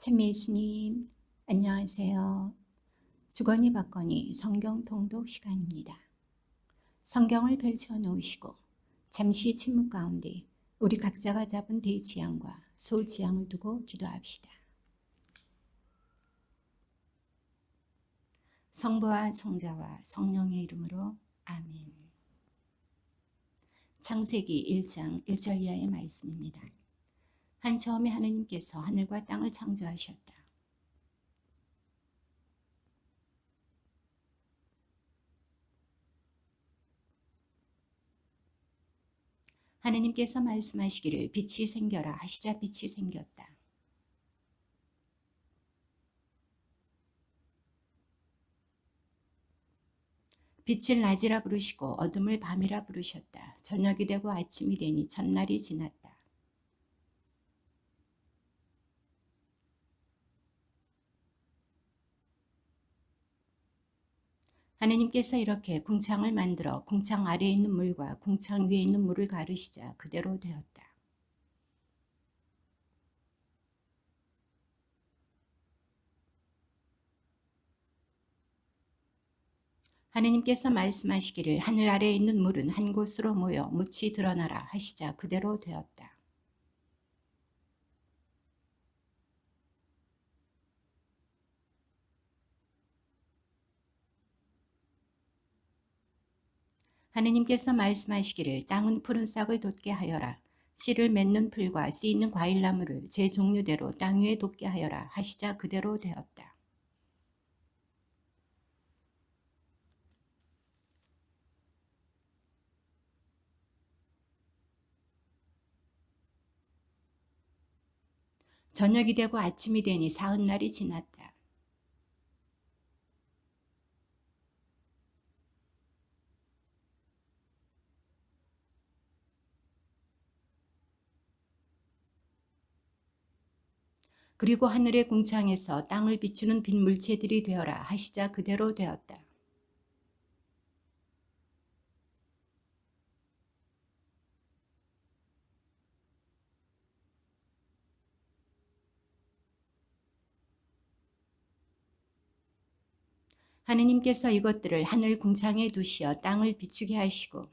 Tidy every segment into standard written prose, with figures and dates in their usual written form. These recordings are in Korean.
참 예수님, 안녕하세요. 주거니 받거니 성경 통독 시간입니다. 성경을 펼쳐 놓으시고 잠시 침묵 가운데 우리 각자가 잡은 대지향과 소지향을 두고 기도합시다. 성부와 성자와 성령의 이름으로 아멘. 창세기 1장 1절 이하의 말씀입니다. 한 처음에 하느님께서 하늘과 땅을 창조하셨다. 하느님께서 말씀하시기를 빛이 생겨라 하시자 빛이 생겼다. 빛을 낮이라 부르시고 어둠을 밤이라 부르셨다. 저녁이 되고 아침이 되니 첫날이 지났다. 하느님께서 이렇게 궁창을 만들어 궁창 아래에 있는 물과 궁창 위에 있는 물을 가르시자 그대로 되었다. 하느님께서 말씀하시기를 하늘 아래에 있는 물은 한 곳으로 모여 묻히 드러나라 하시자 그대로 되었다. 하느님께서 말씀하시기를 땅은 푸른 싹을 돋게 하여라. 씨를 맺는 풀과 씨 있는 과일나무를 제 종류대로 땅 위에 돋게 하여라 하시자 그대로 되었다. 저녁이 되고 아침이 되니 사흔날이 지났다. 그리고 하늘의 궁창에서 땅을 비추는 빛 물체들이 되어라 하시자 그대로 되었다. 하느님께서 이것들을 하늘 궁창에 두시어 땅을 비추게 하시고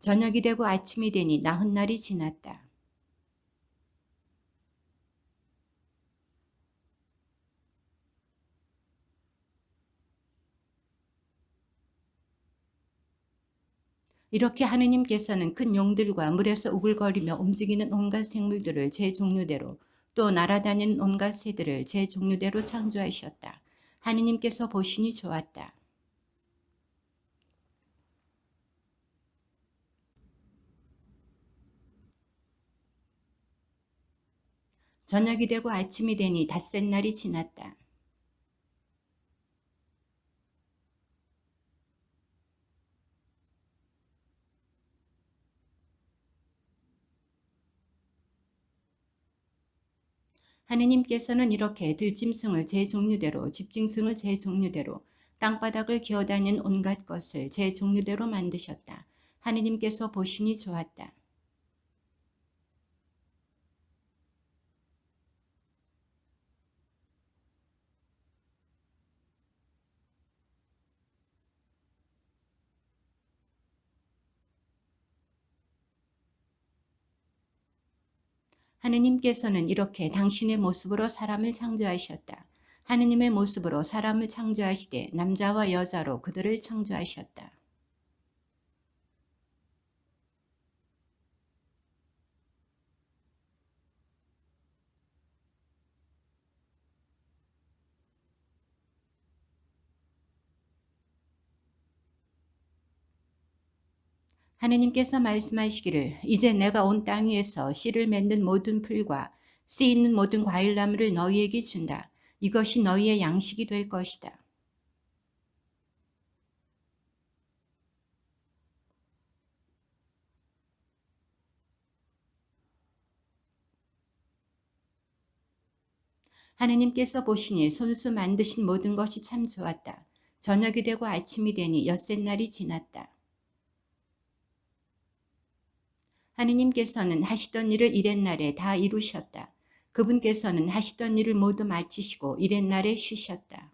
저녁이 되고 아침이 되니 나흔날이 지났다. 이렇게 하느님께서는 큰 용들과 물에서 우글거리며 움직이는 온갖 생물들을 제 종류대로 또 날아다니는 온갖 새들을 제 종류대로 창조하셨다. 하느님께서 보시니 좋았다. 저녁이 되고 아침이 되니 닷새 날이 지났다. 하느님께서는 이렇게 들짐승을 제 종류대로 집짐승을 제 종류대로 땅바닥을 기어다니는 온갖 것을 제 종류대로 만드셨다. 하느님께서 보시니 좋았다. 하느님께서는 이렇게 당신의 모습으로 사람을 창조하셨다. 하느님의 모습으로 사람을 창조하시되 남자와 여자로 그들을 창조하셨다. 하느님께서 말씀하시기를 이제 내가 온 땅 위에서 씨를 맺는 모든 풀과 씨 있는 모든 과일나무를 너희에게 준다. 이것이 너희의 양식이 될 것이다. 하느님께서 보시니 손수 만드신 모든 것이 참 좋았다. 저녁이 되고 아침이 되니 엿새 날이 지났다. 하느님께서는 하시던 일을 이렛날에 다 이루셨다. 그분께서는 하시던 일을 모두 마치시고 이렛날에 쉬셨다.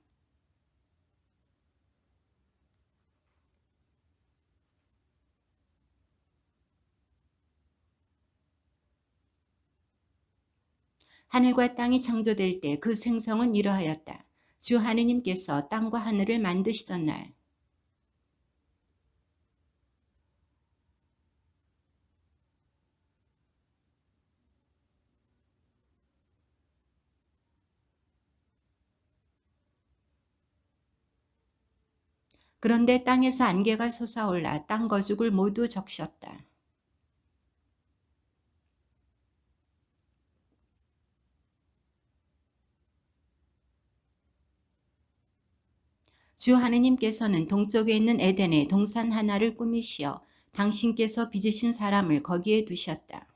하늘과 땅이 창조될 때 그 생성은 이러하였다. 주 하느님께서 땅과 하늘을 만드시던 날. 그런데 땅에서 안개가 솟아올라 땅 거죽을 모두 적셨다. 주 하느님께서는 동쪽에 있는 에덴에 동산 하나를 꾸미시어 당신께서 빚으신 사람을 거기에 두셨다.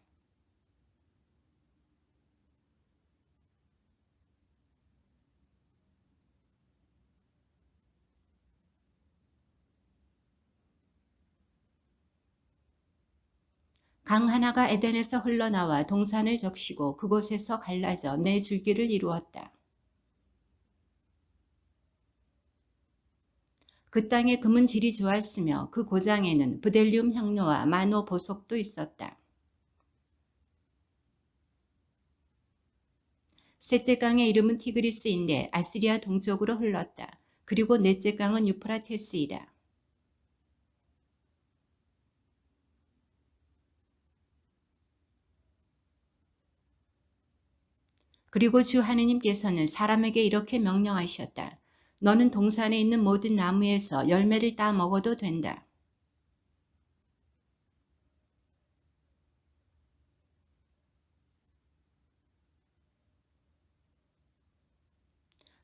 강 하나가 에덴에서 흘러나와 동산을 적시고 그곳에서 갈라져 네 줄기를 이루었다. 그 땅의 금은 질이 좋았으며 그 고장에는 브델리움 향료와 마노 보석도 있었다. 셋째 강의 이름은 티그리스인데 아시리아 동쪽으로 흘렀다. 그리고 넷째 강은 유프라테스이다. 그리고 주 하느님께서는 사람에게 이렇게 명령하셨다. 너는 동산에 있는 모든 나무에서 열매를 따 먹어도 된다.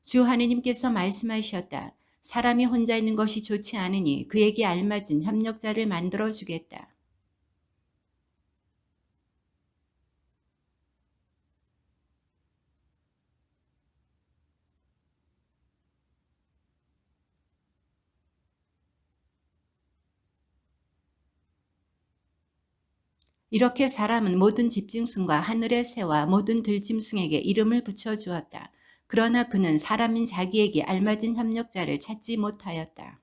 주 하느님께서 말씀하셨다. 사람이 혼자 있는 것이 좋지 않으니 그에게 알맞은 협력자를 만들어 주겠다. 이렇게 사람은 모든 집짐승과 하늘의 새와 모든 들짐승에게 이름을 붙여주었다. 그러나 그는 사람인 자기에게 알맞은 협력자를 찾지 못하였다.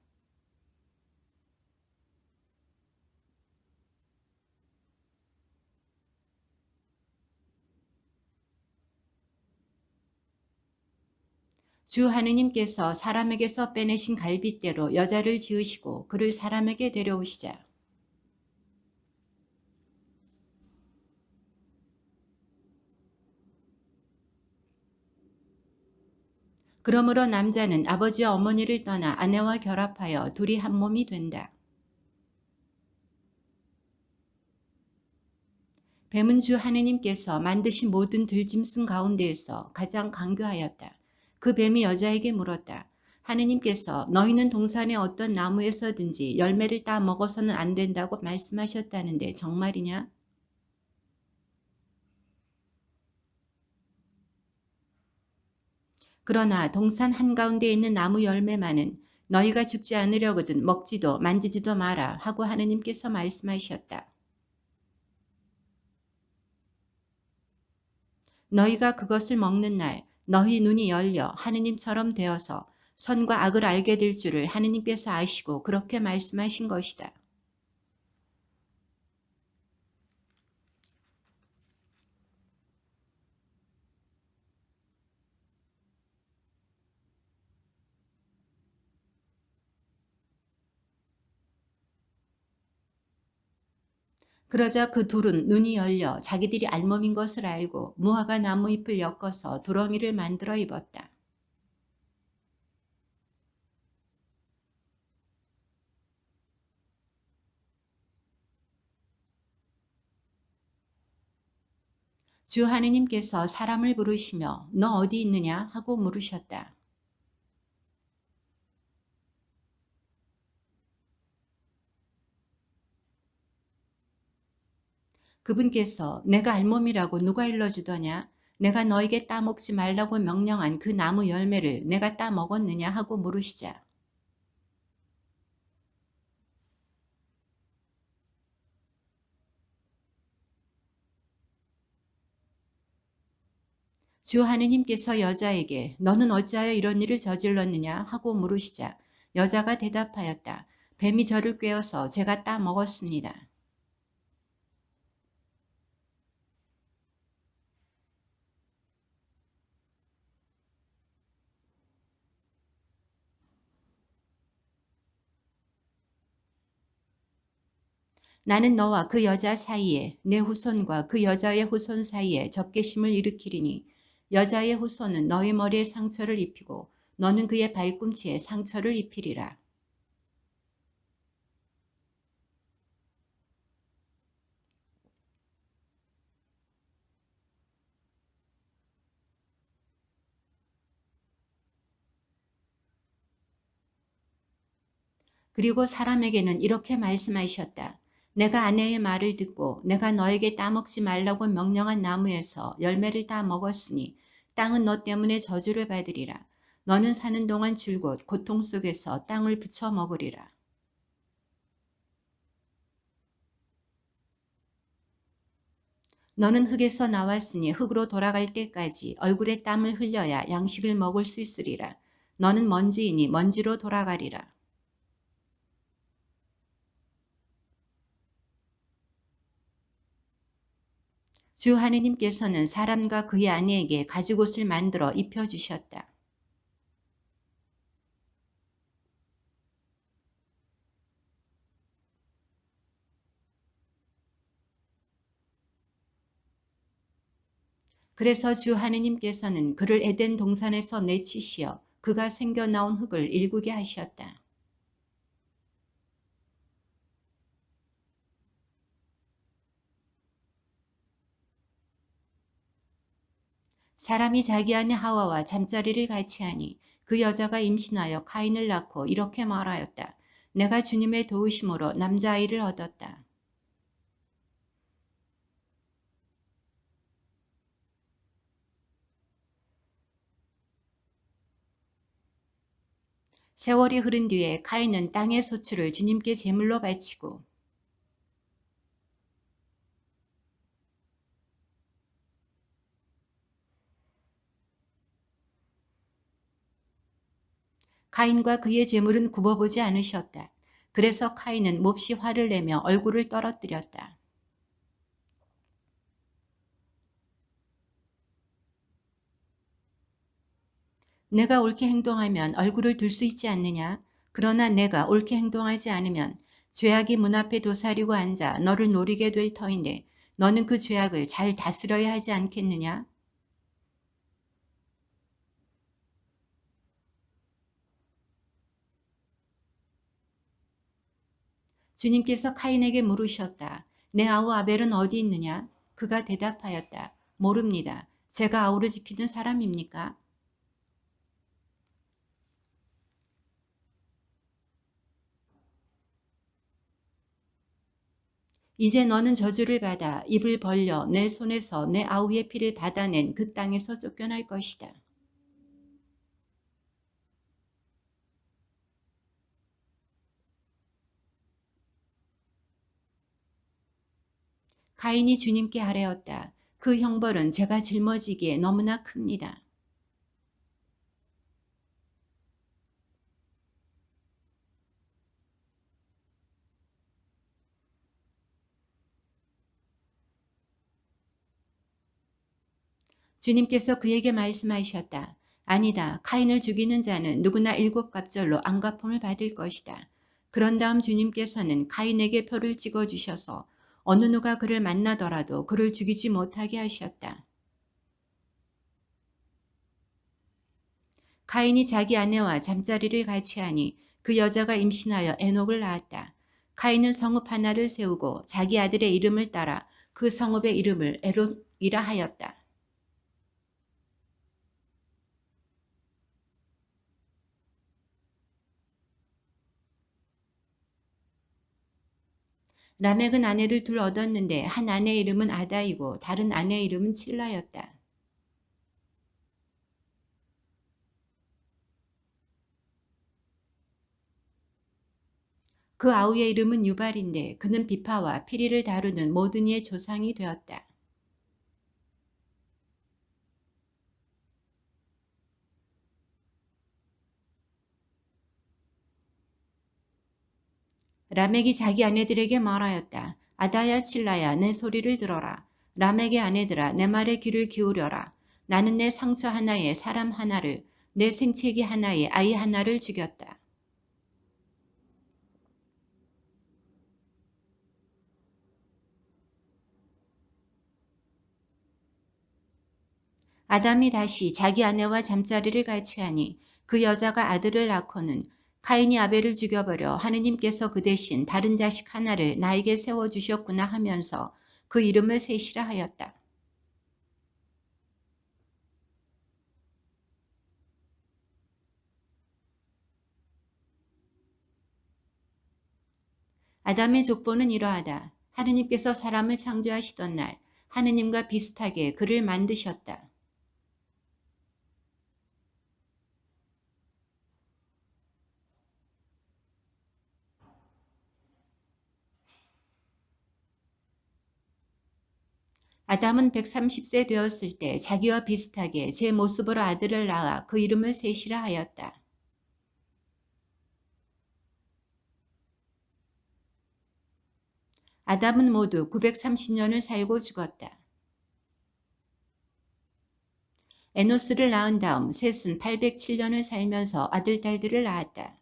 주 하느님께서 사람에게서 빼내신 갈빗대로 여자를 지으시고 그를 사람에게 데려오시자. 그러므로 남자는 아버지와 어머니를 떠나 아내와 결합하여 둘이 한 몸이 된다. 뱀은 주 하느님께서 만드신 모든 들짐승 가운데에서 가장 간교하였다. 그 뱀이 여자에게 물었다. 하느님께서 너희는 동산의 어떤 나무에서든지 열매를 따 먹어서는 안 된다고 말씀하셨다는데 정말이냐? 그러나 동산 한가운데에 있는 나무 열매만은 너희가 죽지 않으려거든 먹지도 만지지도 마라 하고 하느님께서 말씀하셨다. 너희가 그것을 먹는 날 너희 눈이 열려 하느님처럼 되어서 선과 악을 알게 될 줄을 하느님께서 아시고 그렇게 말씀하신 것이다. 그러자 그 둘은 눈이 열려 자기들이 알몸인 것을 알고 무화과 나무 잎을 엮어서 두러미를 만들어 입었다. 주 하느님께서 사람을 부르시며 너 어디 있느냐 하고 물으셨다. 그분께서 내가 알몸이라고 누가 일러주더냐? 내가 너에게 따먹지 말라고 명령한 그 나무 열매를 내가 따먹었느냐 하고 물으시자. 주 하느님께서 여자에게 너는 어찌하여 이런 일을 저질렀느냐 하고 물으시자 여자가 대답하였다. 뱀이 저를 꿰어서 제가 따 먹었습니다. 나는 너와 그 여자 사이에 내 후손과 그 여자의 후손 사이에 적개심을 일으키리니 여자의 후손은 너의 머리에 상처를 입히고 너는 그의 발꿈치에 상처를 입히리라. 그리고 사람에게는 이렇게 말씀하셨다. 내가 아내의 말을 듣고 내가 너에게 따먹지 말라고 명령한 나무에서 열매를 따 먹었으니 땅은 너 때문에 저주를 받으리라. 너는 사는 동안 줄곧 고통 속에서 땅을 부쳐 먹으리라. 너는 흙에서 나왔으니 흙으로 돌아갈 때까지 얼굴에 땀을 흘려야 양식을 먹을 수 있으리라. 너는 먼지이니 먼지로 돌아가리라. 주 하느님께서는 사람과 그의 아내에게 가죽옷을 만들어 입혀주셨다. 그래서 주 하느님께서는 그를 에덴 동산에서 내치시어 그가 생겨나온 흙을 일구게 하셨다. 사람이 자기 아내 하와와 잠자리를 같이 하니 그 여자가 임신하여 카인을 낳고 이렇게 말하였다. 내가 주님의 도우심으로 남자아이를 얻었다. 세월이 흐른 뒤에 카인은 땅의 소출을 주님께 제물로 바치고 카인과 그의 제물은 굽어보지 않으셨다. 그래서 카인은 몹시 화를 내며 얼굴을 떨어뜨렸다. 내가 옳게 행동하면 얼굴을 들 수 있지 않느냐? 그러나 내가 옳게 행동하지 않으면 죄악이 문 앞에 도사리고 앉아 너를 노리게 될 터인데 너는 그 죄악을 잘 다스려야 하지 않겠느냐? 주님께서 카인에게 물으셨다. 내 아우 아벨은 어디 있느냐? 그가 대답하였다. 모릅니다. 제가 아우를 지키는 사람입니까? 이제 너는 저주를 받아 입을 벌려 내 손에서 내 아우의 피를 받아낸 그 땅에서 쫓겨날 것이다. 가인이 주님께 아뢰었다. 그 형벌은 제가 짊어지기에 너무나 큽니다. 주님께서 그에게 말씀하셨다. 아니다. 카인을 죽이는 자는 누구나 7갑절로 앙가품을 받을 것이다. 그런 다음 주님께서는 카인에게 표를 찍어주셔서 어느 누가 그를 만나더라도 그를 죽이지 못하게 하셨다. 카인이 자기 아내와 잠자리를 같이 하니 그 여자가 임신하여 에녹을 낳았다. 카인은 성읍 하나를 세우고 자기 아들의 이름을 따라 그 성읍의 이름을 에롯이라 하였다. 라멕은 아내를 둘 얻었는데 한 아내의 이름은 아다이고 다른 아내의 이름은 칠라였다. 그 아우의 이름은 유발인데 그는 비파와 피리를 다루는 모든 이의 조상이 되었다. 라멕이 자기 아내들에게 말하였다. 아다야 칠라야 내 소리를 들어라. 라멕의 아내들아 내 말에 귀를 기울여라. 나는 내 상처 하나에 사람 하나를 내 생채기 하나에 아이 하나를 죽였다. 아담이 다시 자기 아내와 잠자리를 같이 하니 그 여자가 아들을 낳고는 카인이 아벨을 죽여버려 하느님께서 그 대신 다른 자식 하나를 나에게 세워주셨구나 하면서 그 이름을 셋이라 하였다. 아담의 족보는 이러하다. 하느님께서 사람을 창조하시던 날 하느님과 비슷하게 그를 만드셨다. 아담은 130세 되었을 때 자기와 비슷하게 제 모습으로 아들을 낳아 그 이름을 셋이라 하였다. 아담은 모두 930년을 살고 죽었다. 에노스를 낳은 다음 셋은 807년을 살면서 아들, 딸들을 낳았다.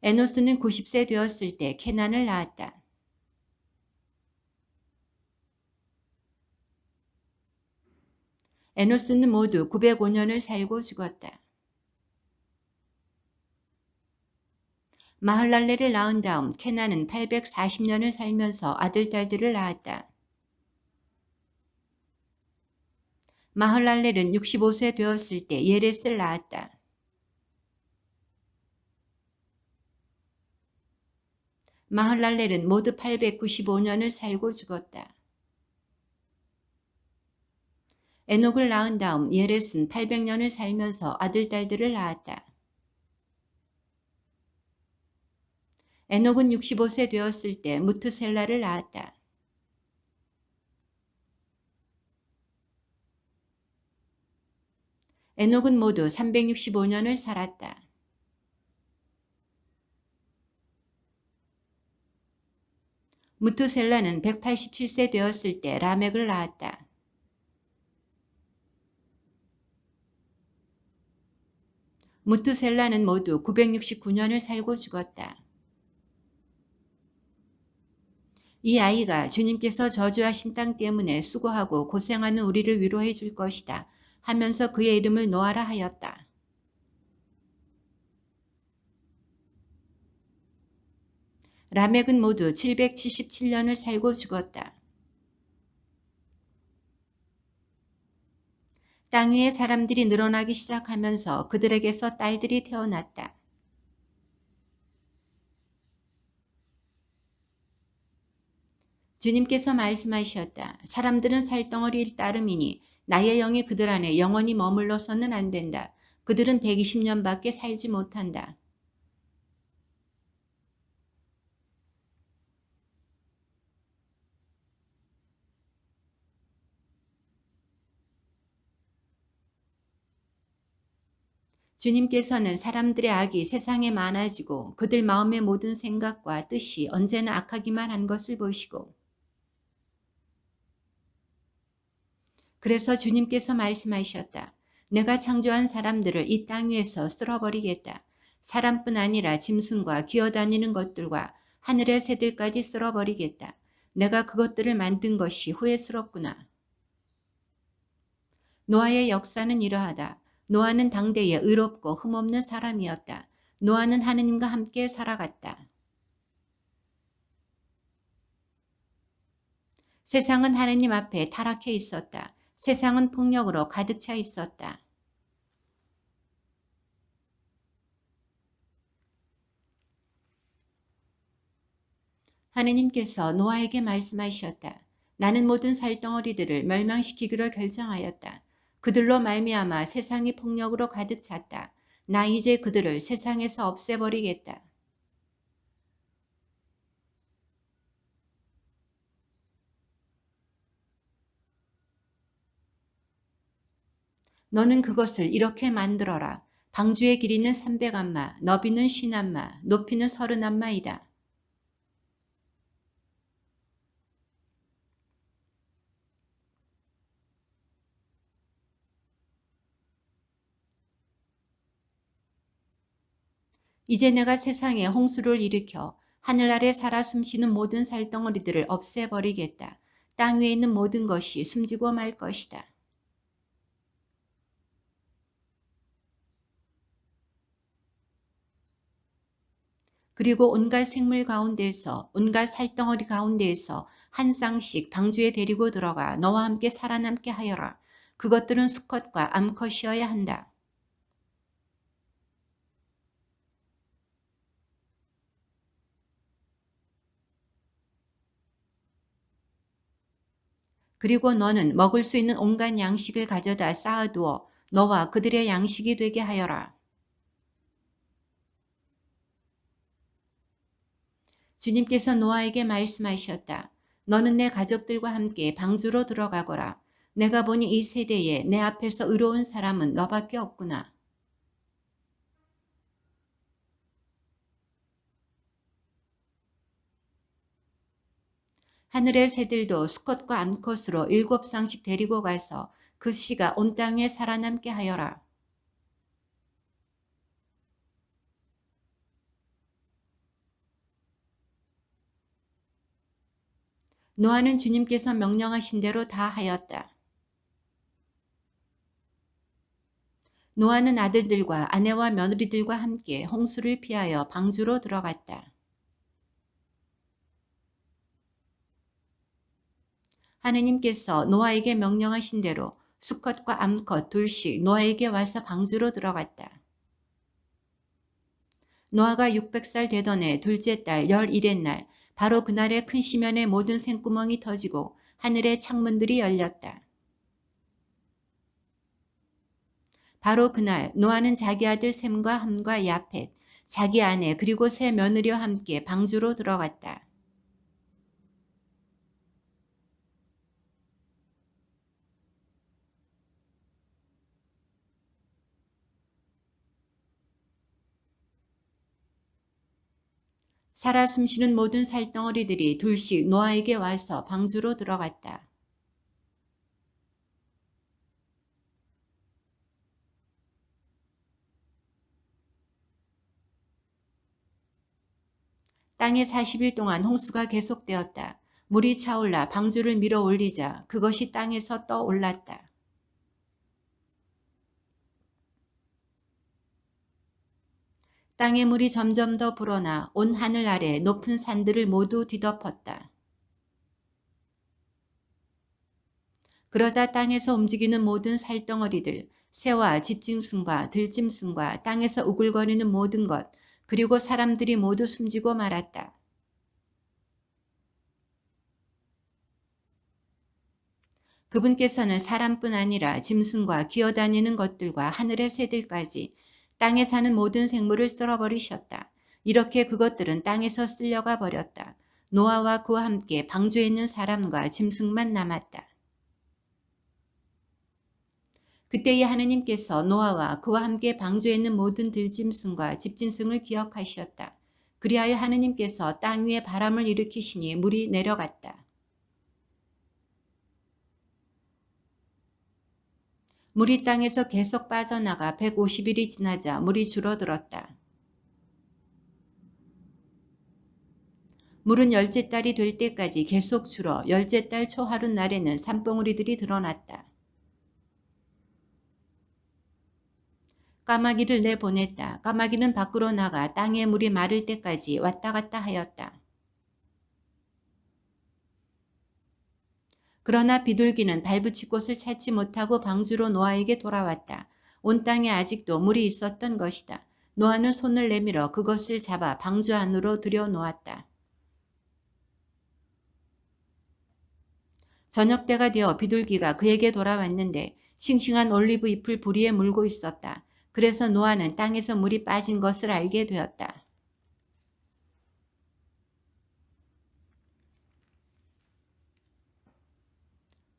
에노스는 90세 되었을 때 케난을 낳았다. 에노스는 모두 905년을 살고 죽었다. 마흘랄레를 낳은 다음 케난은 840년을 살면서 아들, 딸들을 낳았다. 마흘랄렐은 65세 되었을 때 예렛을 낳았다. 마흘랄렐은 모두 895년을 살고 죽었다. 에녹을 낳은 다음 예렛은 800년을 살면서 아들, 딸들을 낳았다. 에녹은 65세 되었을 때 무트셀라를 낳았다. 에녹은 모두 365년을 살았다. 무트셀라는 187세 되었을 때 라멕을 낳았다. 무트셀라는 모두 969년을 살고 죽었다. 이 아이가 주님께서 저주하신 땅 때문에 수고하고 고생하는 우리를 위로해 줄 것이다 하면서 그의 이름을 노아라 하였다. 라멕은 모두 777년을 살고 죽었다. 땅 위에 사람들이 늘어나기 시작하면서 그들에게서 딸들이 태어났다. 주님께서 말씀하셨다. 사람들은 살덩어리일 따름이니 나의 영이 그들 안에 영원히 머물러서는 안 된다. 그들은 120년밖에 살지 못한다. 주님께서는 사람들의 악이 세상에 많아지고 그들 마음의 모든 생각과 뜻이 언제나 악하기만 한 것을 보시고 그래서 주님께서 말씀하셨다. 내가 창조한 사람들을 이 땅 위에서 쓸어버리겠다. 사람뿐 아니라 짐승과 기어다니는 것들과 하늘의 새들까지 쓸어버리겠다. 내가 그것들을 만든 것이 후회스럽구나. 노아의 역사는 이러하다. 노아는 당대에 의롭고 흠없는 사람이었다. 노아는 하느님과 함께 살아갔다. 세상은 하느님 앞에 타락해 있었다. 세상은 폭력으로 가득 차 있었다. 하느님께서 노아에게 말씀하셨다. 나는 모든 살덩어리들을 멸망시키기로 결정하였다. 그들로 말미암아 세상이 폭력으로 가득 찼다. 나 이제 그들을 세상에서 없애버리겠다. 너는 그것을 이렇게 만들어라. 방주의 길이는 300안마, 너비는 50안마, 높이는 30안마이다. 이제 내가 세상에 홍수를 일으켜 하늘 아래 살아 숨쉬는 모든 살덩어리들을 없애버리겠다. 땅 위에 있는 모든 것이 숨지고 말 것이다. 그리고 온갖 생물 가운데에서 온갖 살덩어리 가운데에서 한 쌍씩 방주에 데리고 들어가 너와 함께 살아남게 하여라. 그것들은 수컷과 암컷이어야 한다. 그리고 너는 먹을 수 있는 온갖 양식을 가져다 쌓아두어 너와 그들의 양식이 되게 하여라. 주님께서 노아에게 말씀하셨다. 너는 내 가족들과 함께 방주로 들어가거라. 내가 보니 이 세대에 내 앞에서 의로운 사람은 너밖에 없구나. 하늘의 새들도 수컷과 암컷으로 7쌍씩 데리고 가서 그 씨가 온 땅에 살아남게 하여라. 노아는 주님께서 명령하신 대로 다 하였다. 노아는 아들들과 아내와 며느리들과 함께 홍수를 피하여 방주로 들어갔다. 하느님께서 노아에게 명령하신 대로 수컷과 암컷 둘씩 노아에게 와서 방주로 들어갔다. 노아가 600살 되던 해 둘째 달 11의 날 바로 그날에 큰 시면의 모든 샘구멍이 터지고 하늘의 창문들이 열렸다. 바로 그날 노아는 자기 아들 셈과 함과 야펫, 자기 아내 그리고 세 며느리와 함께 방주로 들어갔다. 살아 숨쉬는 모든 살덩어리들이 둘씩 노아에게 와서 방주로 들어갔다. 땅에 40일 동안 홍수가 계속되었다. 물이 차올라 방주를 밀어 올리자 그것이 땅에서 떠올랐다. 땅의 물이 점점 더 불어나 온 하늘 아래 높은 산들을 모두 뒤덮었다. 그러자 땅에서 움직이는 모든 살덩어리들, 새와 집짐승과 들짐승과 땅에서 우글거리는 모든 것, 그리고 사람들이 모두 숨지고 말았다. 그분께서는 사람뿐 아니라 짐승과 기어다니는 것들과 하늘의 새들까지 땅에 사는 모든 생물을 쓸어버리셨다. 이렇게 그것들은 땅에서 쓸려가 버렸다. 노아와 그와 함께 방주에 있는 사람과 짐승만 남았다. 그때에 하느님께서 노아와 그와 함께 방주에 있는 모든 들짐승과 집짐승을 기억하셨다. 그리하여 하느님께서 땅 위에 바람을 일으키시니 물이 내려갔다. 물이 땅에서 계속 빠져나가 150일이 지나자 물이 줄어들었다. 물은 열째 달이 될 때까지 계속 줄어 열째 달 초하룻날에는 산봉우리들이 드러났다. 까마귀를 내보냈다. 까마귀는 밖으로 나가 땅에 물이 마를 때까지 왔다 갔다 하였다. 그러나 비둘기는 발붙일 곳을 찾지 못하고 방주로 노아에게 돌아왔다. 온 땅에 아직도 물이 있었던 것이다. 노아는 손을 내밀어 그것을 잡아 방주 안으로 들여놓았다. 저녁 때가 되어 비둘기가 그에게 돌아왔는데 싱싱한 올리브 잎을 부리에 물고 있었다. 그래서 노아는 땅에서 물이 빠진 것을 알게 되었다.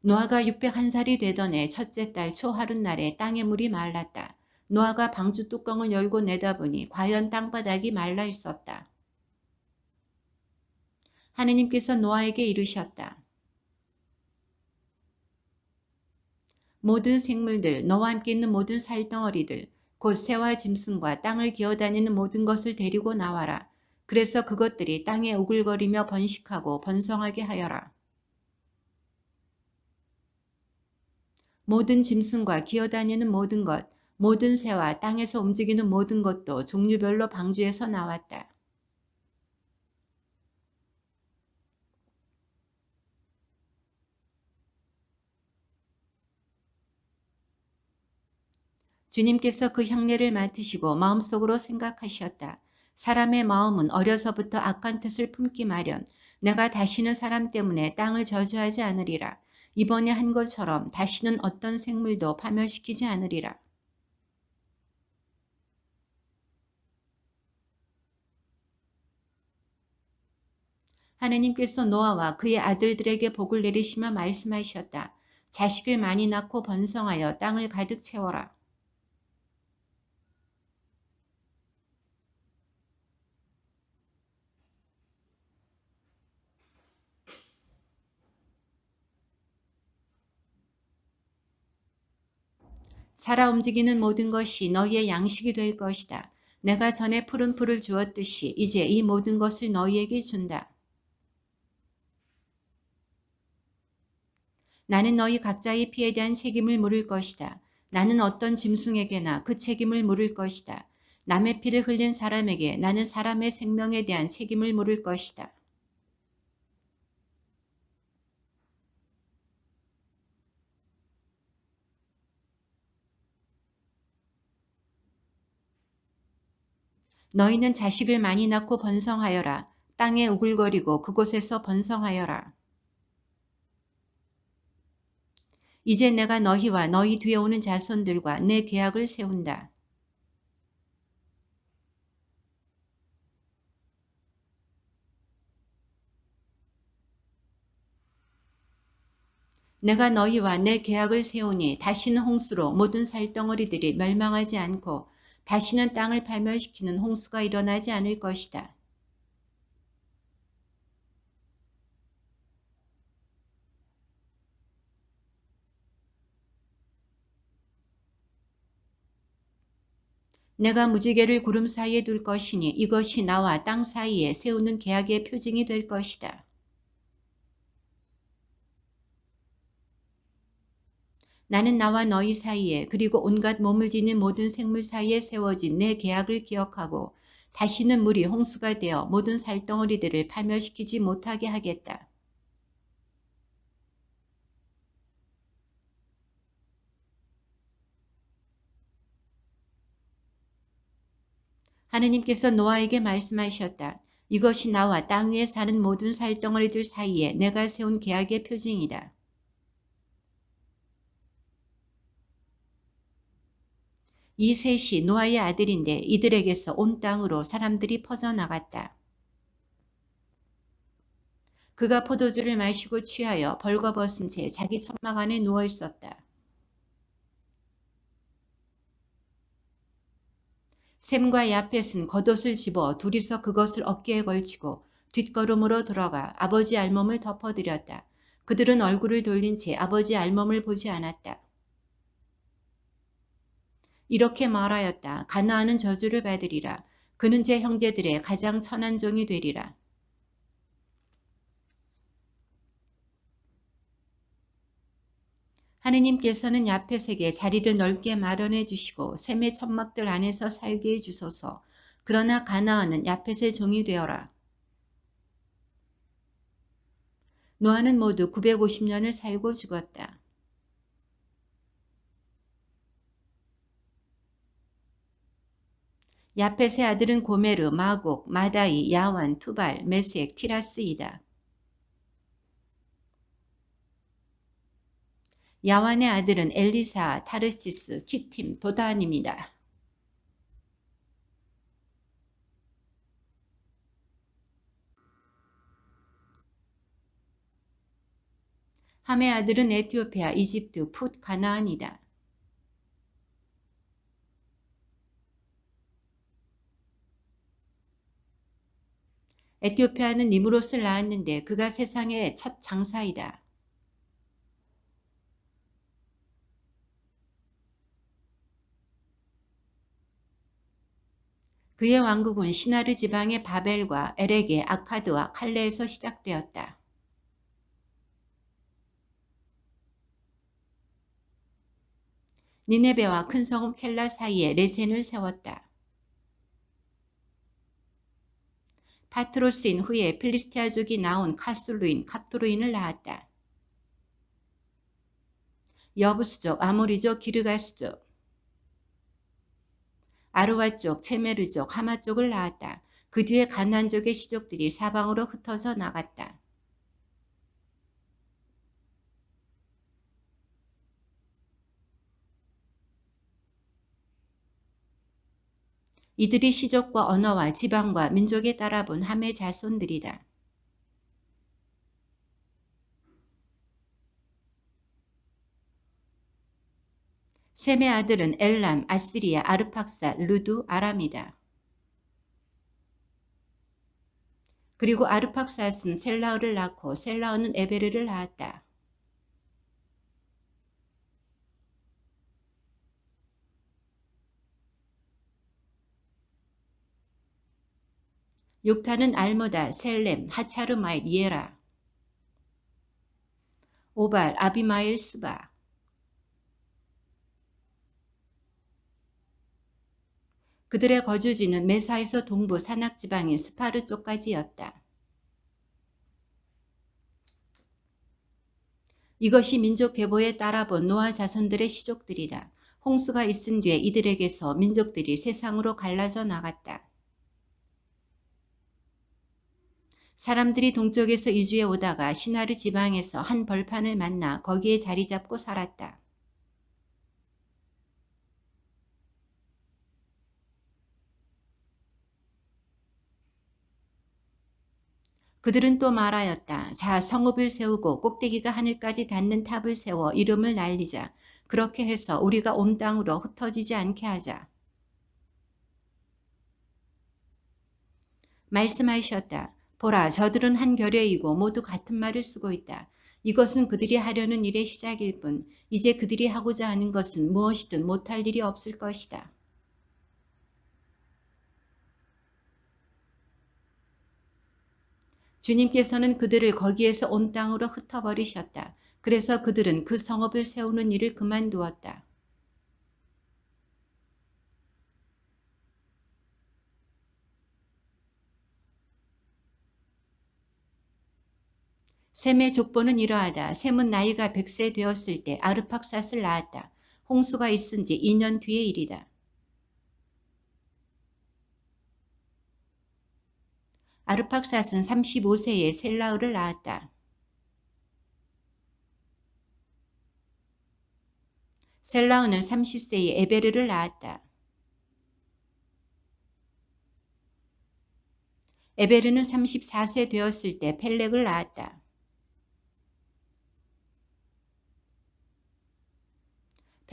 노아가 601살이 되던 해 첫째 달 초하룻날에 땅에 물이 말랐다. 노아가 방주 뚜껑을 열고 내다보니 과연 땅바닥이 말라 있었다. 하느님께서 노아에게 이르셨다. 모든 생물들, 너와 함께 있는 모든 살덩어리들, 곧 새와 짐승과 땅을 기어다니는 모든 것을 데리고 나와라. 그래서 그것들이 땅에 오글거리며 번식하고 번성하게 하여라. 모든 짐승과 기어다니는 모든 것, 모든 새와 땅에서 움직이는 모든 것도 종류별로 방주에서 나왔다. 주님께서 그 향례를 맡으시고 마음속으로 생각하셨다. 사람의 마음은 어려서부터 악한 뜻을 품기 마련. 내가 다시는 사람 때문에 땅을 저주하지 않으리라. 이번에 한 것처럼 다시는 어떤 생물도 파멸시키지 않으리라. 하느님께서 노아와 그의 아들들에게 복을 내리시며 말씀하셨다. 자식을 많이 낳고 번성하여 땅을 가득 채워라. 살아 움직이는 모든 것이 너희의 양식이 될 것이다. 내가 전에 푸른 풀을 주었듯이 이제 이 모든 것을 너희에게 준다. 나는 너희 각자의 피에 대한 책임을 물을 것이다. 나는 어떤 짐승에게나 그 책임을 물을 것이다. 남의 피를 흘린 사람에게 나는 사람의 생명에 대한 책임을 물을 것이다. 너희는 자식을 많이 낳고 번성하여라. 땅에 우글거리고 그곳에서 번성하여라. 이제 내가 너희와 너희 뒤에 오는 자손들과 내 계약을 세운다. 내가 너희와 내 계약을 세우니 다시는 홍수로 모든 살덩어리들이 멸망하지 않고 다시는 땅을 파멸시키는 홍수가 일어나지 않을 것이다. 내가 무지개를 구름 사이에 둘 것이니 이것이 나와 땅 사이에 세우는 계약의 표징이 될 것이다. 나는 나와 너희 사이에 그리고 온갖 몸을 지닌 모든 생물 사이에 세워진 내 계약을 기억하고 다시는 물이 홍수가 되어 모든 살덩어리들을 파멸시키지 못하게 하겠다. 하느님께서 노아에게 말씀하셨다. 이것이 나와 땅 위에 사는 모든 살덩어리들 사이에 내가 세운 계약의 표징이다. 이 셋이 노아의 아들인데 이들에게서 온 땅으로 사람들이 퍼져나갔다. 그가 포도주를 마시고 취하여 벌거벗은 채 자기 천막 안에 누워 있었다. 셈과 야펫은 겉옷을 집어 둘이서 그것을 어깨에 걸치고 뒷걸음으로 들어가 아버지 알몸을 덮어드렸다. 그들은 얼굴을 돌린 채 아버지 알몸을 보지 않았다. 이렇게 말하였다. 가나안은 저주를 받으리라. 그는 제 형제들의 가장 천한 종이 되리라. 하느님께서는 야펫에게 자리를 넓게 마련해 주시고 셈의 천막들 안에서 살게 해 주소서. 그러나 가나안은 야펫의 종이 되어라. 노아는 모두 950년을 살고 죽었다. 야펫의 아들은 고메르, 마곡, 마다이, 야완, 투발, 메색, 티라스이다. 야완의 아들은 엘리사, 타르시스, 키팀, 도단입니다. 함의 아들은 에티오피아, 이집트, 풋, 가나안이다. 에티오피아는 니무롯을 낳았는데 그가 세상의 첫 장사이다. 그의 왕국은 시나르 지방의 바벨과 에렉의 아카드와 칼레에서 시작되었다. 니네베와 큰 성읍 켈라 사이에 레센을 세웠다. 파트로스인 후에 필리스티아족이 나온 카술루인, 갑도루인을 낳았다. 여부스족, 아모리족, 기르가스족, 아르와족, 체메르족, 하마족을 낳았다. 그 뒤에 가나안족의 시족들이 사방으로 흩어져 나갔다. 이들이 시족과 언어와 지방과 민족에 따라 본 함의 자손들이다. 셈의 아들은 엘람, 아스리아, 아르팍사, 루두, 아람이다. 그리고 아르팍사스는 셀라흐를 낳고 셀라흐는 에베르를 낳았다. 욕탄은 알모다, 셀렘, 하차르마잇, 예라, 오발, 아비마일, 스바. 그들의 거주지는 메사에서 동부 산악지방인 스파르 쪽까지였다. 이것이 민족 계보에 따라 본 노아 자손들의 시족들이다. 홍수가 있은 뒤에 이들에게서 민족들이 세상으로 갈라져 나갔다. 사람들이 동쪽에서 이주해 오다가 시나르 지방에서 한 벌판을 만나 거기에 자리 잡고 살았다. 그들은 또 말하였다. 자, 성읍을 세우고 꼭대기가 하늘까지 닿는 탑을 세워 이름을 날리자. 그렇게 해서 우리가 온 땅으로 흩어지지 않게 하자. 말씀하셨다. 보라, 저들은 한 결의이고 모두 같은 말을 쓰고 있다. 이것은 그들이 하려는 일의 시작일 뿐, 이제 그들이 하고자 하는 것은 무엇이든 못할 일이 없을 것이다. 주님께서는 그들을 거기에서 온 땅으로 흩어버리셨다. 그래서 그들은 그 성읍을 세우는 일을 그만두었다. 셈의 족보는 이러하다. 셈은 나이가 100세 되었을 때 아르팍삿을 낳았다. 홍수가 있은 지 2년 뒤의 일이다. 아르팍삿은 35세에 셀라흐를 낳았다. 셀라흐는 30세에 에베르를 낳았다. 에베르는 34세 되었을 때 펠렉을 낳았다.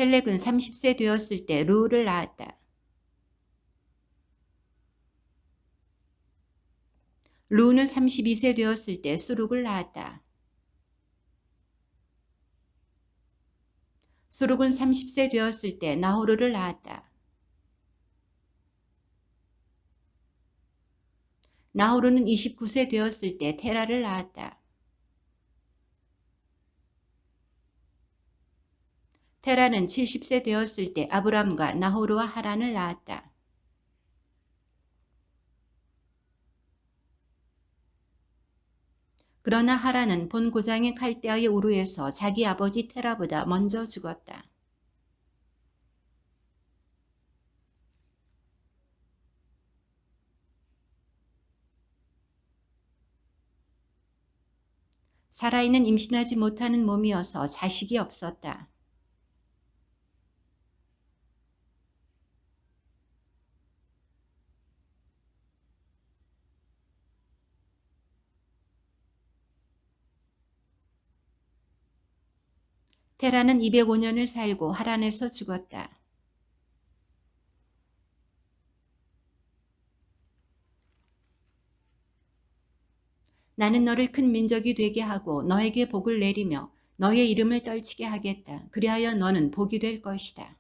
펠렉은 30세 되었을 때 르우를 낳았다. 르우는 32세 되었을 때 수룩을 낳았다. 수룩은 30세 되었을 때 나호르를 낳았다. 나호르는 29세 되었을 때 테라를 낳았다. 테라는 70세 되었을 때 아브람과 나호르와 하란을 낳았다. 그러나 하란은 본 고장인 칼데아의 우르에서 자기 아버지 테라보다 먼저 죽었다. 사라이는 임신하지 못하는 몸이어서 자식이 없었다. 테라는 205년을 살고 하란에서 죽었다. 나는 너를 큰 민족이 되게 하고 너에게 복을 내리며 너의 이름을 떨치게 하겠다. 그리하여 너는 복이 될 것이다.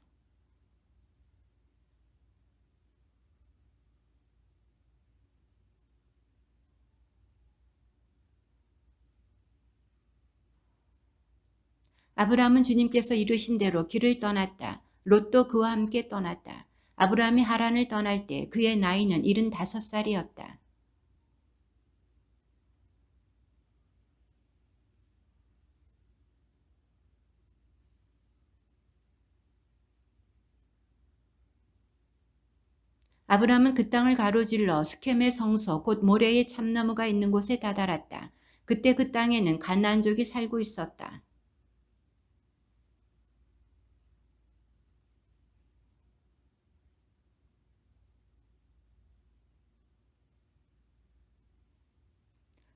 아브라함은 주님께서 이르신 대로 길을 떠났다. 롯도 그와 함께 떠났다. 아브라함이 하란을 떠날 때 그의 나이는 75살이었다. 아브라함은 그 땅을 가로질러 스켐의 성소 곧 모레의 참나무가 있는 곳에 다다랐다. 그때 그 땅에는 가나안족이 살고 있었다.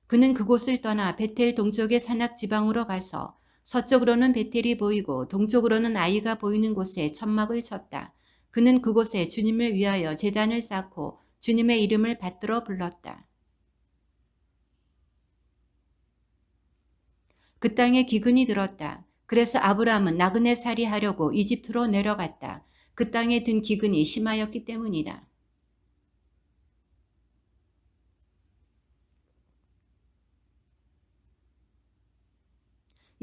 그는 그곳을 떠나 베텔 동쪽의 산악 지방으로 가서 서쪽으로는 베텔이 보이고 동쪽으로는 아이가 보이는 곳에 천막을 쳤다. 그는 그곳에 주님을 위하여 제단을 쌓고 주님의 이름을 받들어 불렀다. 그 땅에 기근이 들었다. 그래서 아브라함은 나그네 살이 하려고 이집트로 내려갔다. 그 땅에 든 기근이 심하였기 때문이다.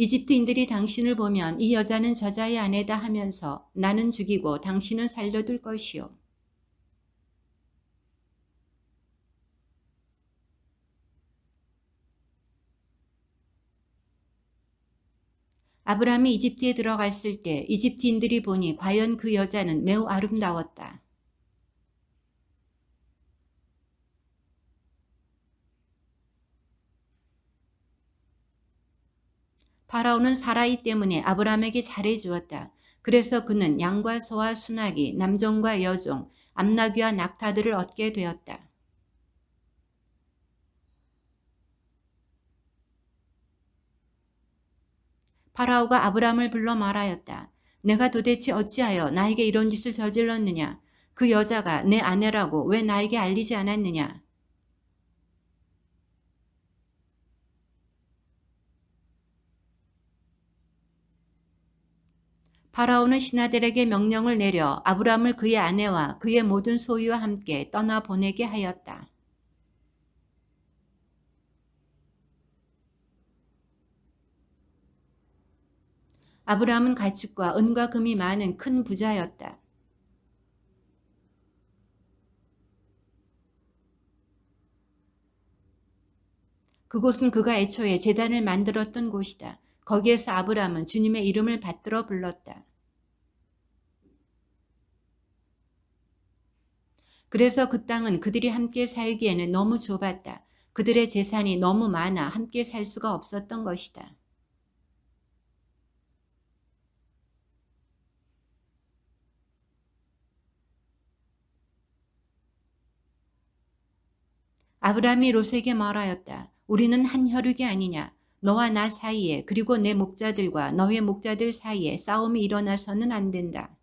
이집트인들이 당신을 보면 이 여자는 저자의 아내다 하면서 나는 죽이고 당신은 살려둘 것이요. 아브라함이 이집트에 들어갔을 때 이집트인들이 보니 과연 그 여자는 매우 아름다웠다. 파라오는 사라이 때문에 아브라함에게 잘해주었다. 그래서 그는 양과 소와 수나기, 남종과 여종, 암나귀와 낙타들을 얻게 되었다. 파라오가 아브라함을 불러 말하였다. 내가 도대체 어찌하여 나에게 이런 짓을 저질렀느냐? 그 여자가 내 아내라고 왜 나에게 알리지 않았느냐? 파라오는 신하들에게 명령을 내려 아브라함을 그의 아내와 그의 모든 소유와 함께 떠나보내게 하였다. 아브라함은 가축과 은과 금이 많은 큰 부자였다. 그곳은 그가 애초에 제단을 만들었던 곳이다. 거기에서 아브라함은 주님의 이름을 받들어 불렀다. 그래서 그 땅은 그들이 함께 살기에는 너무 좁았다. 그들의 재산이 너무 많아 함께 살 수가 없었던 것이다. 아브라함이 롯에게 말하였다. 우리는 한 혈육이 아니냐. 너와 나 사이에 그리고 내 목자들과 너의 목자들 사이에 싸움이 일어나서는 안 된다.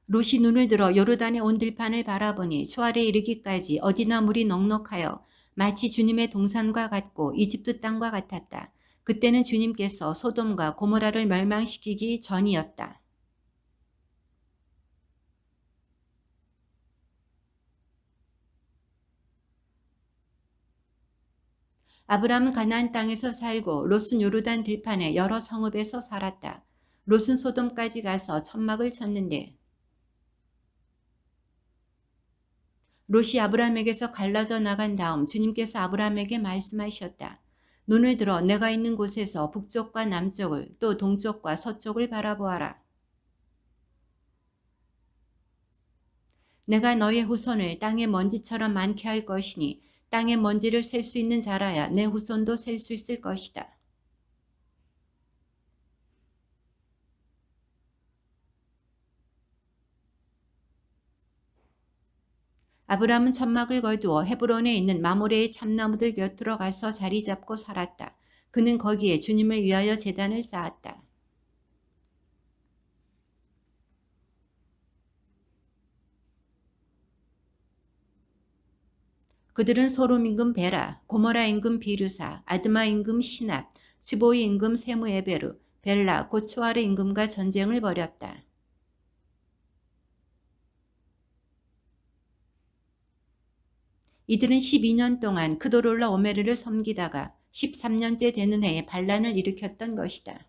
롯이 눈을 들어 요르단의 온 들판을 바라보니 초알에 이르기까지 어디나 물이 넉넉하여 마치 주님의 동산과 같고 이집트 땅과 같았다. 그때는 주님께서 소돔과 고모라를 멸망시키기 전이었다. 아브라함은 가나안 땅에서 살고 롯은 요르단 들판의 여러 성읍에서 살았다. 롯은 소돔까지 가서 천막을 쳤는데 롯이 아브라함에게서 갈라져 나간 다음 주님께서 아브라함에게 말씀하셨다. 눈을 들어 내가 있는 곳에서 북쪽과 남쪽을 또 동쪽과 서쪽을 바라보아라. 내가 너의 후손을 땅의 먼지처럼 많게 할 것이니 땅의 먼지를 셀 수 있는 자라야 내 후손도 셀 수 있을 것이다. 아브라함은 천막을 거두어 헤브론에 있는 마모레의 참나무들 곁으로 가서 자리 잡고 살았다. 그는 거기에 주님을 위하여 제단을 쌓았다. 그들은 소돔 임금 베라, 고모라 임금 비르사, 아드마 임금 시납, 스보이 임금 세무에베르, 벨라 곧 초아르 임금과 전쟁을 벌였다. 이들은 12년 동안 크도롤라 오메르를 섬기다가 13년째 되는 해에 반란을 일으켰던 것이다.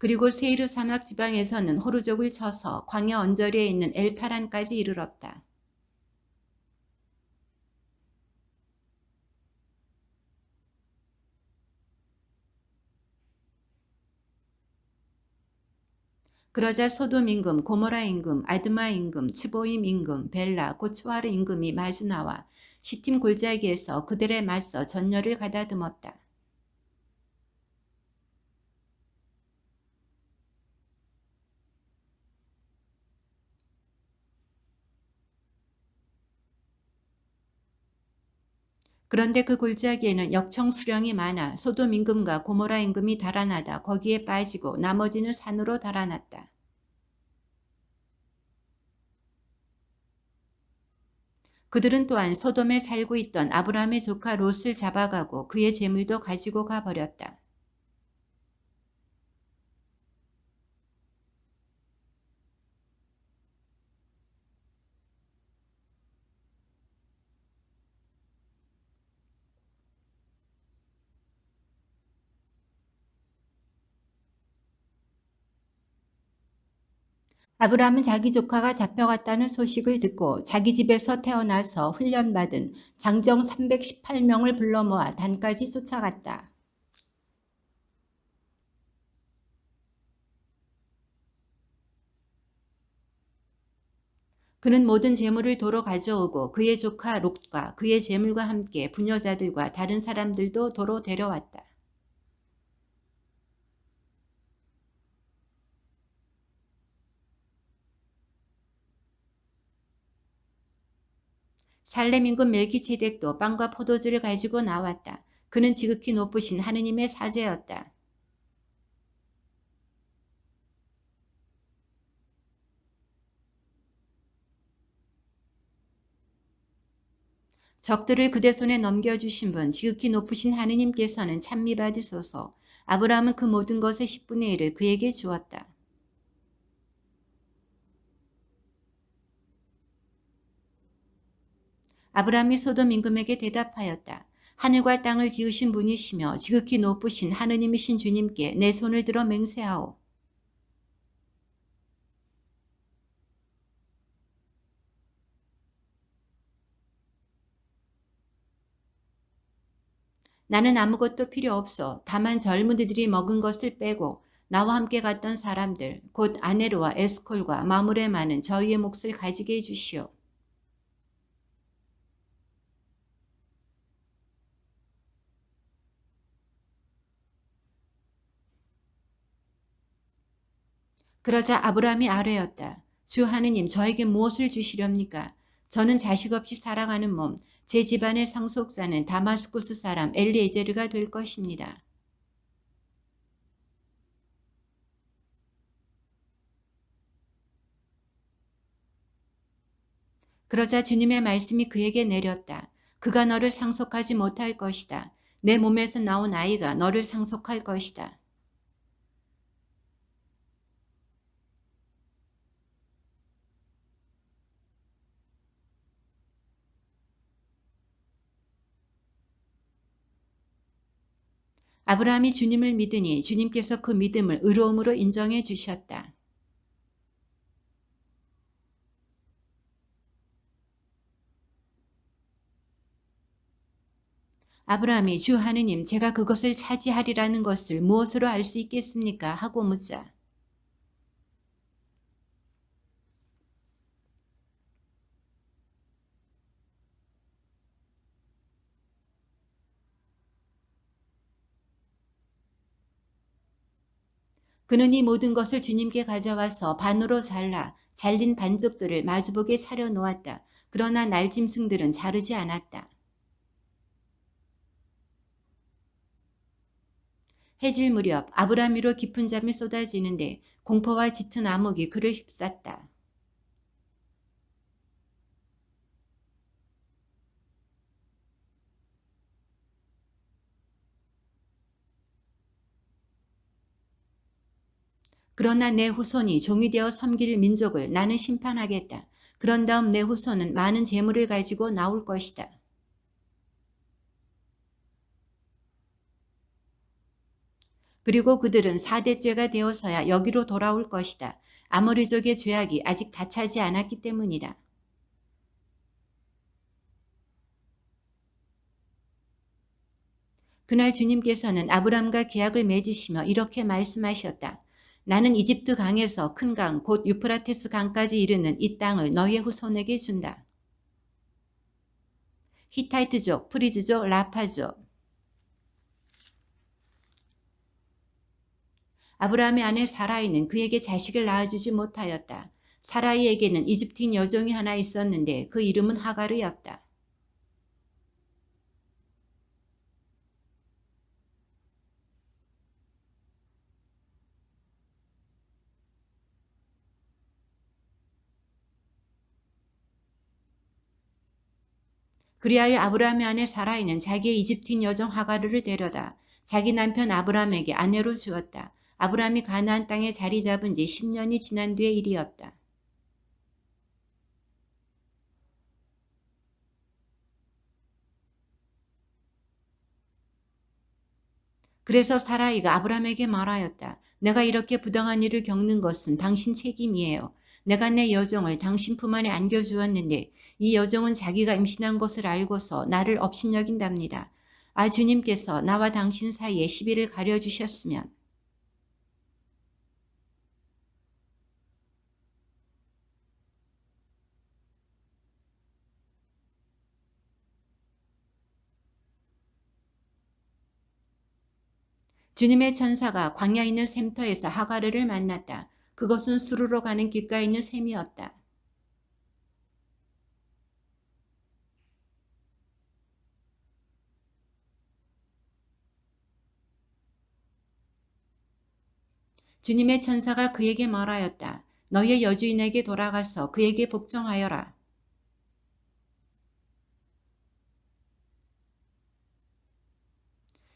그리고 세이르 사막 지방에서는 호르족을 쳐서 광야 언저리에 있는 엘파란까지 이르렀다. 그러자 소돔 임금, 고모라 임금, 아드마 임금, 츠보임 임금, 벨라 곧 초아르 임금이 마주 나와 시팀 골짜기에서 그들에 맞서 전열을 가다듬었다. 그런데 그 골짜기에는 역청 수령이 많아 소돔 임금과 고모라 임금이 달아나다 거기에 빠지고 나머지는 산으로 달아났다. 그들은 또한 소돔에 살고 있던 아브라함의 조카 롯을 잡아가고 그의 재물도 가지고 가버렸다. 아브라함은 자기 조카가 잡혀갔다는 소식을 듣고 자기 집에서 태어나서 훈련받은 장정 318명을 불러 모아 단까지 쫓아갔다. 그는 모든 재물을 도로 가져오고 그의 조카 롯과 그의 재물과 함께 부녀자들과 다른 사람들도 도로 데려왔다. 살렘 임금 멜기체덱도 빵과 포도주를 가지고 나왔다. 그는 지극히 높으신 하느님의 사제였다. 적들을 그대 손에 넘겨주신 분 지극히 높으신 하느님께서는 찬미받으소서. 아브라함은 그 모든 것의 10분의 1을 그에게 주었다. 아브라함이 소돔 임금에게 대답하였다. 하늘과 땅을 지으신 분이시며 지극히 높으신 하느님이신 주님께 내 손을 들어 맹세하오. 나는 아무것도 필요 없어. 다만 젊은이들이 먹은 것을 빼고 나와 함께 갔던 사람들, 곧 아네르와 에스콜과 마물에 많은 저희의 몫을 가지게 해주시오. 그러자 아브라함이 아뢰었다. 주 하느님 저에게 무엇을 주시렵니까? 저는 자식 없이 살아가는 몸, 제 집안의 상속자는 다마스쿠스 사람 엘리에제르가 될 것입니다. 그러자 주님의 말씀이 그에게 내렸다. 그가 너를 상속하지 못할 것이다. 내 몸에서 나온 아이가 너를 상속할 것이다. 아브라함이 주님을 믿으니 주님께서 그 믿음을 의로움으로 인정해 주셨다. 아브라함이 주 하느님 제가 그것을 차지하리라는 것을 무엇으로 알 수 있겠습니까? 하고 묻자. 그는 이 모든 것을 주님께 가져와서 반으로 잘라 잘린 반쪽들을 마주보게 차려 놓았다. 그러나 날짐승들은 자르지 않았다. 해질 무렵 아브람 위로 깊은 잠이 쏟아지는데 공포와 짙은 암흑이 그를 휩쌌다. 그러나 내 후손이 종이 되어 섬길 민족을 나는 심판하겠다. 그런 다음 내 후손은 많은 재물을 가지고 나올 것이다. 그리고 그들은 4대째가 되어서야 여기로 돌아올 것이다. 아모리족의 죄악이 아직 다 차지 않았기 때문이다. 그날 주님께서는 아브람과 계약을 맺으시며 이렇게 말씀하셨다. 나는 이집트 강에서 큰 강, 곧 유프라테스 강까지 이르는 이 땅을 너희의 후손에게 준다. 히타이트족, 프리즈족, 라파족. 아브라함의 아내 사라이는 그에게 자식을 낳아주지 못하였다. 사라이에게는 이집트인 여종이 하나 있었는데 그 이름은 하가르였다. 그리하여 아브라함의 아내 사라이는 자기의 이집트인 여종 하가르를 데려다 자기 남편 아브라함에게 아내로 주었다. 아브라함이 가나안 땅에 자리 잡은 지 10년이 지난 뒤의 일이었다. 그래서 사라이가 아브라함에게 말하였다. 내가 이렇게 부당한 일을 겪는 것은 당신 책임이에요. 내가 내 여종을 당신 품 안에 안겨주었는데 이 여종은 자기가 임신한 것을 알고서 나를 업신여긴답니다. 아 주님께서 나와 당신 사이에 시비를 가려주셨으면 주님의 천사가 광야에 있는 샘터에서 하가르를 만났다. 그것은 수르로 가는 길가에 있는 샘이었다. 주님의 천사가 그에게 말하였다. 너의 여주인에게 돌아가서 그에게 복종하여라.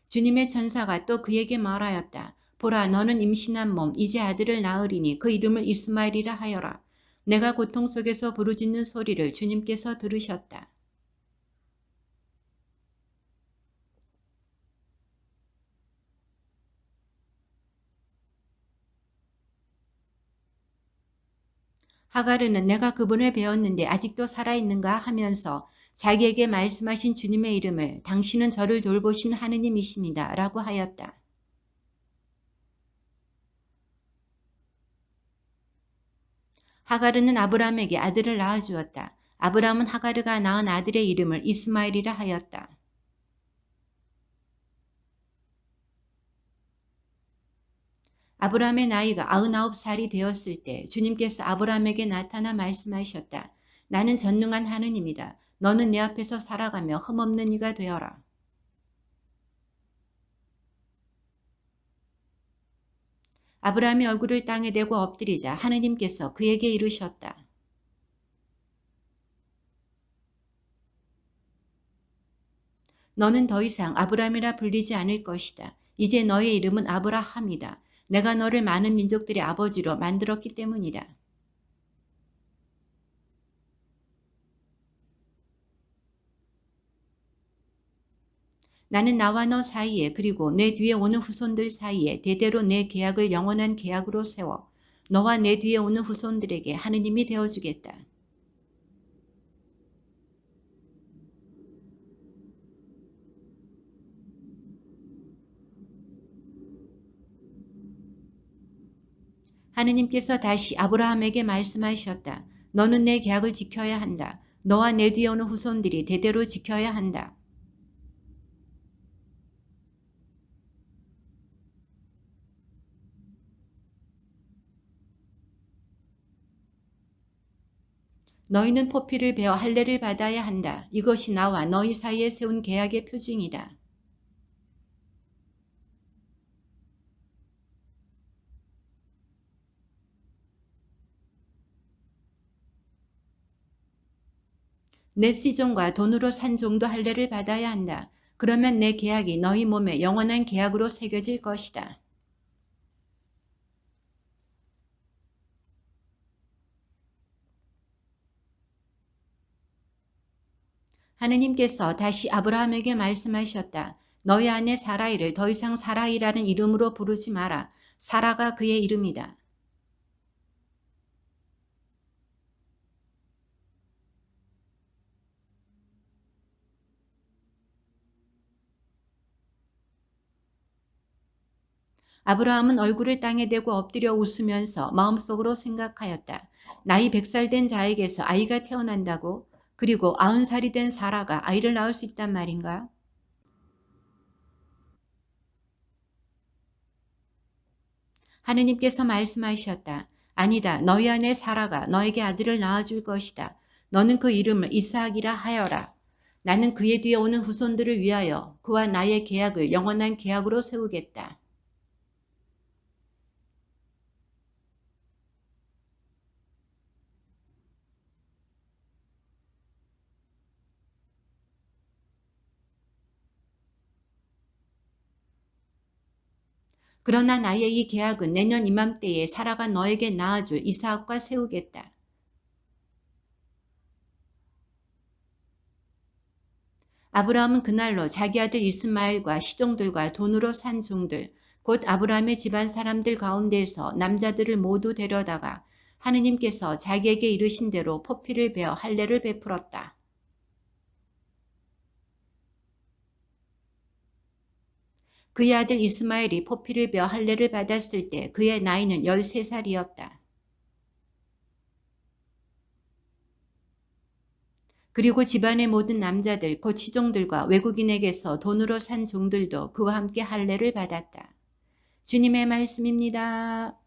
주님의 천사가 또 그에게 말하였다. 보라 너는 임신한 몸 이제 아들을 낳으리니 그 이름을 이스마엘이라 하여라. 내가 고통 속에서 부르짖는 소리를 주님께서 들으셨다. 하가르는 내가 그분을 배웠는데 아직도 살아있는가 하면서 자기에게 말씀하신 주님의 이름을 당신은 저를 돌보신 하느님이십니다. 라고 하였다. 하가르는 아브라함에게 아들을 낳아주었다. 아브라함은 하가르가 낳은 아들의 이름을 이스마엘이라 하였다. 아브라함의 나이가 99살이 되었을 때 주님께서 아브라함에게 나타나 말씀하셨다. 나는 전능한 하느님이다. 너는 내 앞에서 살아가며 흠없는 이가 되어라. 아브라함의 얼굴을 땅에 대고 엎드리자 하느님께서 그에게 이르셨다. 너는 더 이상 아브라함이라 불리지 않을 것이다. 이제 너의 이름은 아브라함이다. 내가 너를 많은 민족들의 아버지로 만들었기 때문이다. 나는 나와 너 사이에 그리고 내 뒤에 오는 후손들 사이에 대대로 내 계약을 영원한 계약으로 세워 너와 내 뒤에 오는 후손들에게 하느님이 되어주겠다. 하느님께서 다시 아브라함에게 말씀하셨다. 너는 내 계약을 지켜야 한다. 너와 내 뒤에 오는 후손들이 대대로 지켜야 한다. 너희는 포피를 베어 할례를 받아야 한다. 이것이 나와 너희 사이에 세운 계약의 표징이다. 내 시종과 돈으로 산 종도 할례를 받아야 한다. 그러면 내 계약이 너희 몸에 영원한 계약으로 새겨질 것이다. 하느님께서 다시 아브라함에게 말씀하셨다. 너희 아내 사라이를 더 이상 사라이라는 이름으로 부르지 마라. 사라가 그의 이름이다. 아브라함은 얼굴을 땅에 대고 엎드려 웃으면서 마음속으로 생각하였다. 나이 100살 된 자에게서 아이가 태어난다고? 그리고 90살이 된 사라가 아이를 낳을 수 있단 말인가? 하느님께서 말씀하셨다. 아니다. 너희 아내 사라가 너에게 아들을 낳아줄 것이다. 너는 그 이름을 이스하기라 하여라. 나는 그의 뒤에 오는 후손들을 위하여 그와 나의 계약을 영원한 계약으로 세우겠다. 그러나 나의 이 계약은 내년 이맘때에 사라가 너에게 낳아줄 이스하악과 세우겠다. 아브라함은 그날로 자기 아들 이스마엘과 시종들과 돈으로 산 종들, 곧 아브라함의 집안 사람들 가운데에서 남자들을 모두 데려다가 하느님께서 자기에게 이르신 대로 포피를 베어 할례를 베풀었다. 그의 아들 이스마엘이 포피를 베어 할례를 받았을 때 그의 나이는 13살이었다. 그리고 집안의 모든 남자들 곧 시종들과 외국인에게서 돈으로 산 종들도 그와 함께 할례를 받았다. 주님의 말씀입니다.